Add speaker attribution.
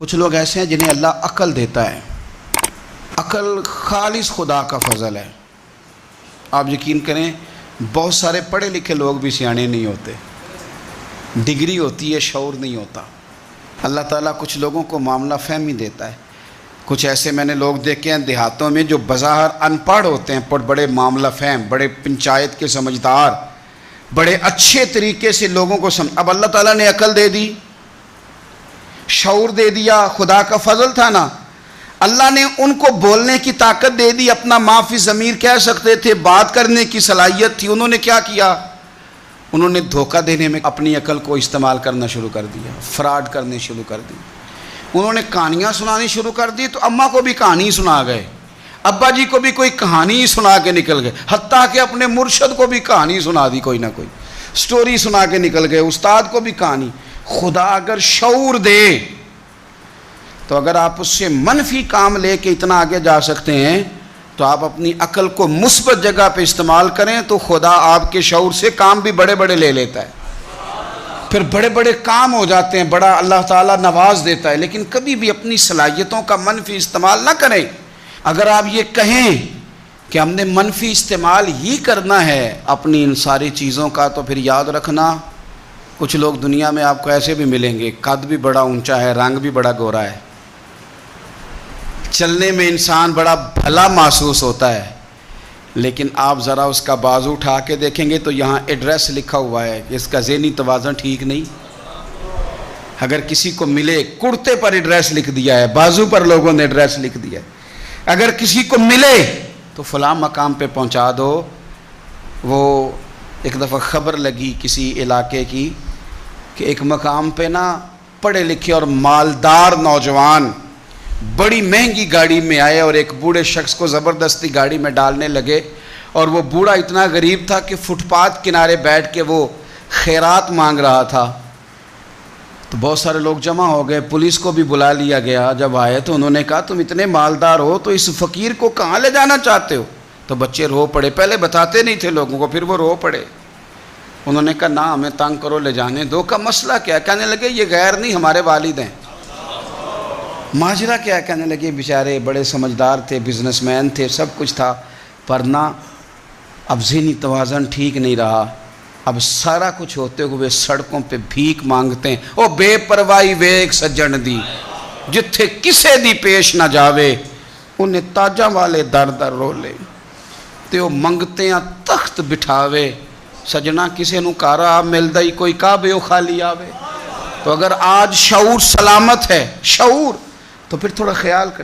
Speaker 1: کچھ لوگ ایسے ہیں جنہیں اللہ عقل دیتا ہے. عقل خالص خدا کا فضل ہے. آپ یقین کریں بہت سارے پڑھے لکھے لوگ بھی سیانے نہیں ہوتے. ڈگری ہوتی ہے، شعور نہیں ہوتا. اللہ تعالیٰ کچھ لوگوں کو معاملہ فہمی دیتا ہے. کچھ ایسے میں نے لوگ دیکھے ہیں دیہاتوں میں جو بظاہر ان پڑھ ہوتے ہیں پر بڑے معاملہ فہم، بڑے پنچایت کے سمجھدار، بڑے اچھے طریقے سے لوگوں کو اب اللہ تعالیٰ نے عقل دے دی، شعور دے دیا. خدا کا فضل تھا نا. اللہ نے ان کو بولنے کی طاقت دے دی، اپنا ما فی ضمیر کہہ سکتے تھے، بات کرنے کی صلاحیت تھی. انہوں نے کیا کیا؟ انہوں نے دھوکہ دینے میں اپنی عقل کو استعمال کرنا شروع کر دیا، فراڈ کرنے شروع کر دی. انہوں نے کہانیاں سنانی شروع کر دی تو اماں کو بھی کہانی سنا گئے، ابا جی کو بھی کوئی کہانی سنا کے نکل گئے، حتیٰ کہ اپنے مرشد کو بھی کہانی سنا دی، کوئی نہ کوئی سٹوری سنا کے نکل گئے، استاد کو بھی کہانی. خدا اگر شعور دے تو اگر آپ اس سے منفی کام لے کے اتنا آگے جا سکتے ہیں تو آپ اپنی عقل کو مثبت جگہ پہ استعمال کریں تو خدا آپ کے شعور سے کام بھی بڑے بڑے لے لیتا ہے. پھر بڑے بڑے کام ہو جاتے ہیں، بڑا اللہ تعالیٰ نواز دیتا ہے. لیکن کبھی بھی اپنی صلاحیتوں کا منفی استعمال نہ کریں. اگر آپ یہ کہیں کہ ہم نے منفی استعمال ہی کرنا ہے اپنی ان ساری چیزوں کا، تو پھر یاد رکھنا کچھ لوگ دنیا میں آپ کو ایسے بھی ملیں گے، قد بھی بڑا اونچا ہے، رنگ بھی بڑا گورا ہے، چلنے میں انسان بڑا بھلا محسوس ہوتا ہے، لیکن آپ ذرا اس کا بازو اٹھا کے دیکھیں گے تو یہاں ایڈریس لکھا ہوا ہے کہ اس کا ذہنی توازن ٹھیک نہیں. اگر کسی کو ملے، کرتے پر ایڈریس لکھ دیا ہے، بازو پر لوگوں نے ایڈریس لکھ دیا ہے. اگر کسی کو ملے تو فلاں مقام پہ پہنچا دو. وہ ایک دفعہ خبر لگی کسی علاقے کی کہ ایک مقام پہ نا پڑھے لکھے اور مالدار نوجوان بڑی مہنگی گاڑی میں آئے اور ایک بوڑھے شخص کو زبردستی گاڑی میں ڈالنے لگے. اور وہ بوڑھا اتنا غریب تھا کہ فٹ پاتھ کنارے بیٹھ کے وہ خیرات مانگ رہا تھا. تو بہت سارے لوگ جمع ہو گئے، پولیس کو بھی بلا لیا گیا. جب آئے تو انہوں نے کہا تم اتنے مالدار ہو تو اس فقیر کو کہاں لے جانا چاہتے ہو؟ تو بچے رو پڑے. پہلے بتاتے نہیں تھے لوگوں کو، پھر وہ رو پڑے. انہوں نے کہا نہ ہمیں تنگ کرو، لے جانے دو. کا مسئلہ کیا؟ کہنے لگے یہ غیر نہیں ہمارے والد ہیں. ماجرا کیا؟ کہنے لگے بیچارے بڑے سمجھدار تھے، بزنس مین تھے، سب کچھ تھا، پر نہ اب ذہنی توازن ٹھیک نہیں رہا. اب سارا کچھ ہوتے ہوئے سڑکوں پہ بھیک مانگتے ہیں. او بے پرواہی ویک سجن دی، جتھے کسے دی پیش نہ جاوے انہیں تاجاں والے در در رولے. تے وہ منگتے ہیں تخت بٹھاوے. سجنا کسے نو کارا ملدا ہی کوئی کعبے او خالی آوے. تو اگر آج شعور سلامت ہے، شعور، تو پھر تھوڑا خیال کریں.